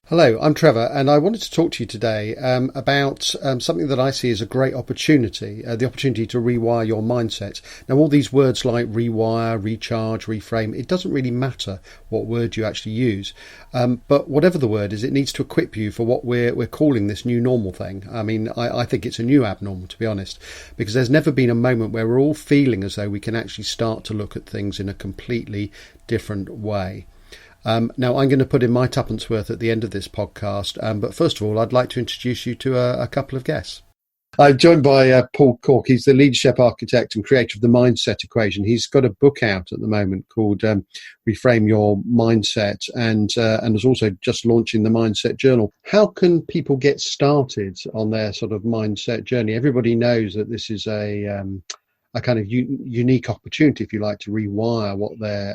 Hello, I'm Trevor, and I wanted to talk to you today about something that I see as a great opportunity, the opportunity to rewire your mindset. Now, all these words like rewire, recharge, reframe, it doesn't really matter what word you actually use. But whatever the word is, it needs to equip you for what we're calling this new normal thing. I mean, I think it's a new abnormal, to be honest, because there's never been a moment where we're all feeling as though we can actually start to look at things in a completely different way. Now, I'm going to put in my tuppence worth at the end of this podcast, but first of all, I'd like to introduce you to a couple of guests. I'm joined by Paul Cork. He's the leadership architect and creator of the Mindset Equation. He's got a book out at the moment called Reframe Your Mindset, and is also just launching the Mindset Journal. How can people get started on their sort of mindset journey? Everybody knows that this is a kind of unique opportunity, if you like, to rewire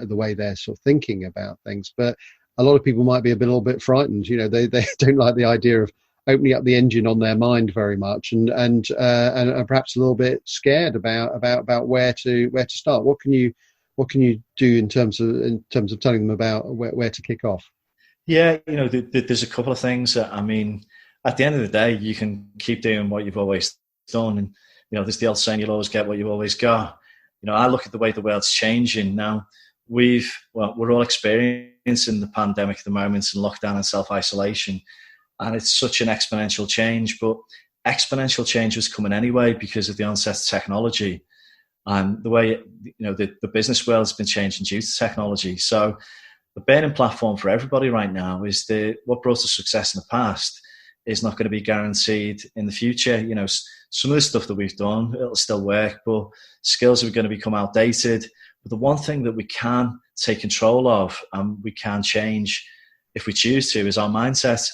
the way they're sort of thinking about things. But a lot of people might be a little bit frightened. You know, they don't like the idea of opening up the engine on their mind very much, and perhaps a little bit scared about where to start. What can you do in terms of telling them about where to kick off? Yeah, there's a couple of things. I mean, at the end of the day, you can keep doing what you've always done, and there's the old saying, you'll always get what you always got. I look at the way the world's changing now. We're all experiencing the pandemic at the moment and lockdown and self-isolation. And it's such an exponential change, but exponential change was coming anyway because of the onset of technology. And the way, the business world has been changing due to technology. So the burning platform for everybody right now is what brought us success in the past is not going to be guaranteed in the future. Some of the stuff that we've done, it'll still work, but skills are going to become outdated. But the one thing that we can take control of and we can change if we choose to is our mindset.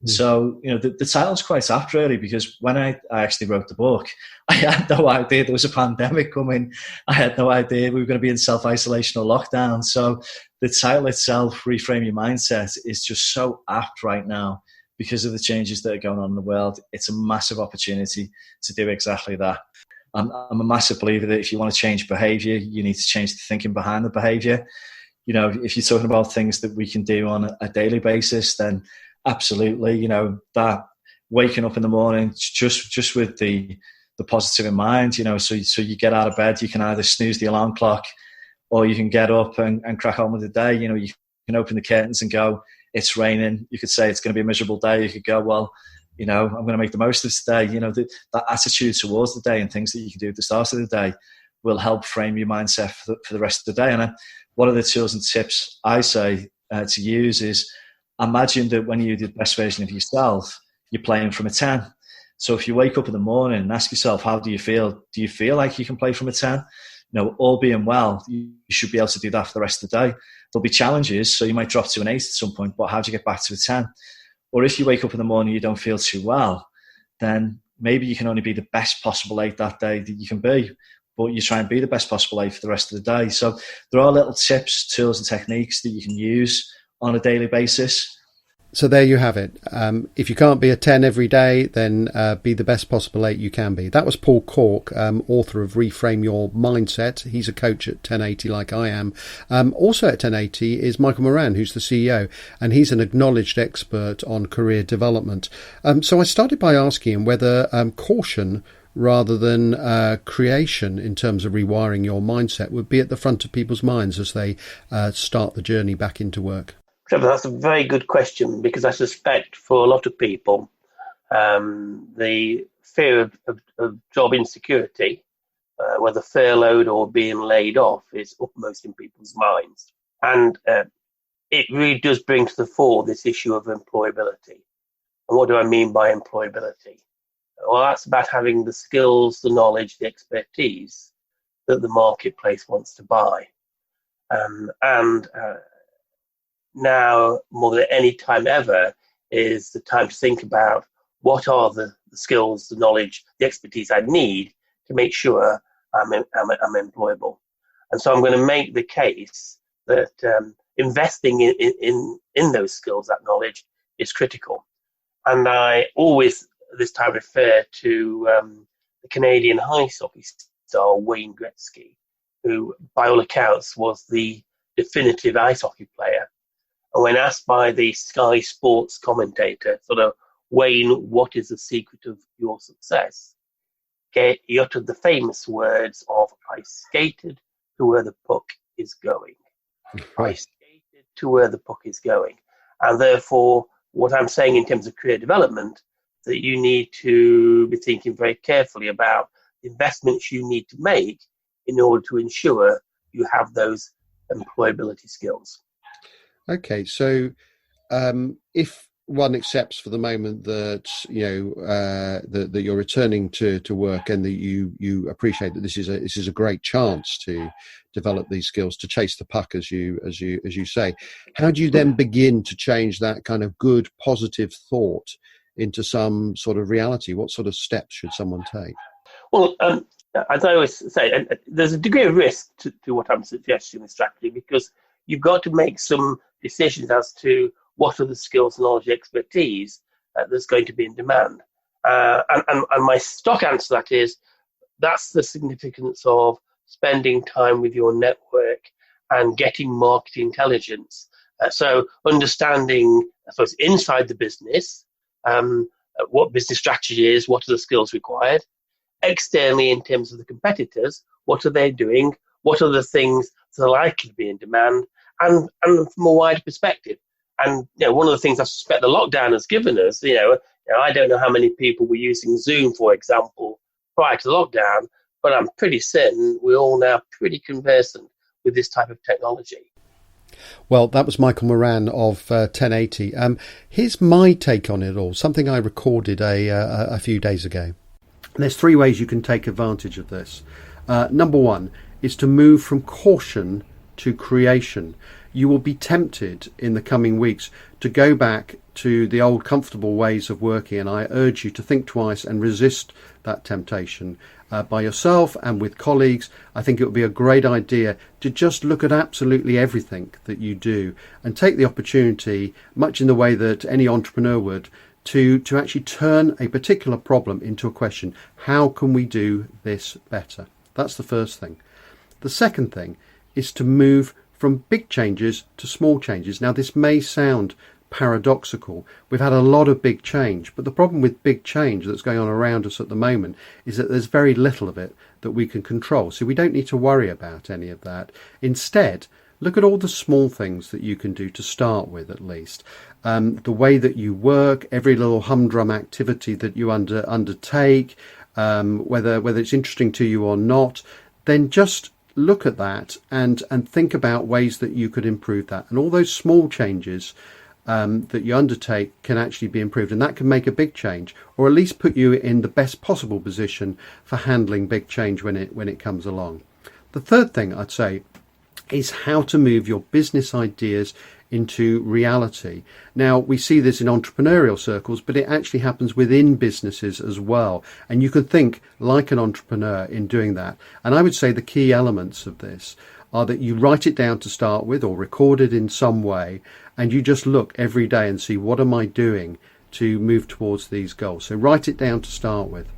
So, the title's quite apt really, because when I actually wrote the book, I had no idea there was a pandemic coming. I had no idea we were going to be in self-isolation or lockdown. So the title itself, Reframe Your Mindset, is just so apt right now. Because of the changes that are going on in the world, it's a massive opportunity to do exactly that. I'm a massive believer that if you want to change behaviour, you need to change the thinking behind the behaviour. If you're talking about things that we can do on a daily basis, then absolutely, that waking up in the morning just with the positive in mind, so you get out of bed, you can either snooze the alarm clock or you can get up and crack on with the day. You can open the curtains and go, it's raining. You could say it's going to be a miserable day. You could go, well, I'm going to make the most of today. That attitude towards the day and things that you can do at the start of the day will help frame your mindset for the rest of the day. And one of the tools and tips I say to use is imagine that when you're the best version of yourself, you're playing from a 10. So if you wake up in the morning and ask yourself, how do you feel? Do you feel like you can play from a 10? All being well, you should be able to do that for the rest of the day. There'll be challenges, so you might drop to an 8 at some point, but how do you get back to a 10? Or if you wake up in the morning and you don't feel too well, then maybe you can only be the best possible 8 that day that you can be, but you try and be the best possible 8 for the rest of the day. So there are little tips, tools and techniques that you can use on a daily basis. So there you have it. If you can't be a 10 every day, then be the best possible 8 you can be. That was Paul Cork, author of Reframe Your Mindset. He's a coach at 1080 like I am. Also at 1080 is Michael Moran, who's the CEO, and he's an acknowledged expert on career development. So I started by asking him whether caution rather than creation in terms of rewiring your mindset would be at the front of people's minds as they start the journey back into work. Trevor, that's a very good question, because I suspect for a lot of people, the fear of job insecurity, whether furloughed or being laid off, is uppermost in people's minds. And it really does bring to the fore this issue of employability. And what do I mean by employability? Well, that's about having the skills, the knowledge, the expertise that the marketplace wants to buy. Now, more than any time ever, is the time to think about what are the skills, the knowledge, the expertise I need to make sure I'm employable. And so I'm going to make the case that investing in those skills, that knowledge, is critical. And I always this time refer to the Canadian ice hockey star Wayne Gretzky, who by all accounts was the definitive ice hockey player. And when asked by the Sky Sports commentator, sort of, Wayne, what is the secret of your success? He uttered the famous words of, I skated to where the puck is going. I skated to where the puck is going. And therefore, what I'm saying in terms of career development, that you need to be thinking very carefully about the investments you need to make in order to ensure you have those employability skills. Okay, so if one accepts for the moment that that you're returning to work, and that you appreciate that this is a great chance to develop these skills, to chase the puck, as you say, how do you then begin to change that kind of good, positive thought into some sort of reality? What sort of steps should someone take? Well, as I always say, there's a degree of risk to what I'm suggesting in strategy, because you've got to make some decisions as to what are the skills, knowledge, expertise that's going to be in demand. And my stock answer to that is, that's the significance of spending time with your network and getting market intelligence. So understanding, I suppose, inside the business, what business strategy is, what are the skills required. Externally, in terms of the competitors, what are they doing? What are the things that are likely to be in demand? And from a wider perspective. And one of the things I suspect the lockdown has given us, I don't know how many people were using Zoom, for example, prior to lockdown, but I'm pretty certain we're all now pretty conversant with this type of technology. Well, that was Michael Moran of 1080. Here's my take on it all, something I recorded a few days ago. There's three ways you can take advantage of this. Number one is to move from caution to creation. You will be tempted in the coming weeks to go back to the old comfortable ways of working, and I urge you to think twice and resist that temptation by yourself and with colleagues. I think it would be a great idea to just look at absolutely everything that you do and take the opportunity, much in the way that any entrepreneur would, to actually turn a particular problem into a question. How can we do this better? That's the first thing. The second thing is to move from big changes to small changes. Now, this may sound paradoxical. We've had a lot of big change, but the problem with big change that's going on around us at the moment is that there's very little of it that we can control. So we don't need to worry about any of that. Instead, look at all the small things that you can do to start with, at least. The way that you work, every little humdrum activity that you undertake, whether it's interesting to you or not, then just look at that and think about ways that you could improve that. And all those small changes that you undertake can actually be improved, and that can make a big change, or at least put you in the best possible position for handling big change when it comes along. The third thing I'd say is how to move your business ideas into reality. Now, we see this in entrepreneurial circles, but it actually happens within businesses as well. And you can think like an entrepreneur in doing that. And I would say the key elements of this are that you write it down to start with, or record it in some way, and you just look every day and see, what am I doing to move towards these goals? So write it down to start with.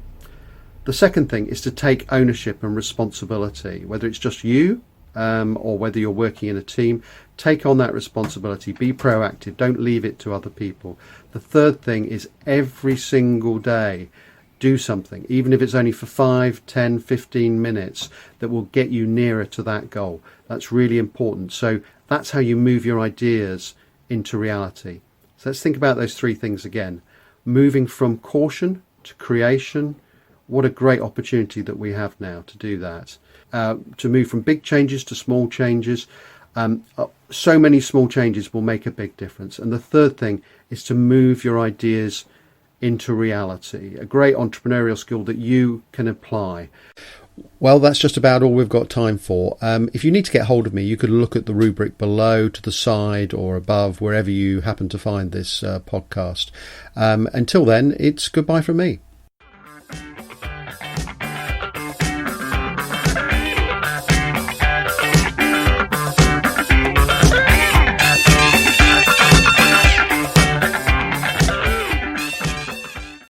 The second thing is to take ownership and responsibility, whether it's just you or whether you're working in a team. Take on that responsibility. Be proactive. Don't leave it to other people. The third thing is every single day, do something, even if it's only for 5, 10, 15 minutes, that will get you nearer to that goal. That's really important. So that's how you move your ideas into reality. So let's think about those three things again. Moving from caution to creation. What a great opportunity that we have now to do that. To move from big changes to small changes. So many small changes will make a big difference. And the third thing is to move your ideas into reality. A great entrepreneurial skill that you can apply. Well, that's just about all we've got time for. If you need to get hold of me, you could look at the rubric below, to the side or above, wherever you happen to find this podcast. Until then, it's goodbye from me.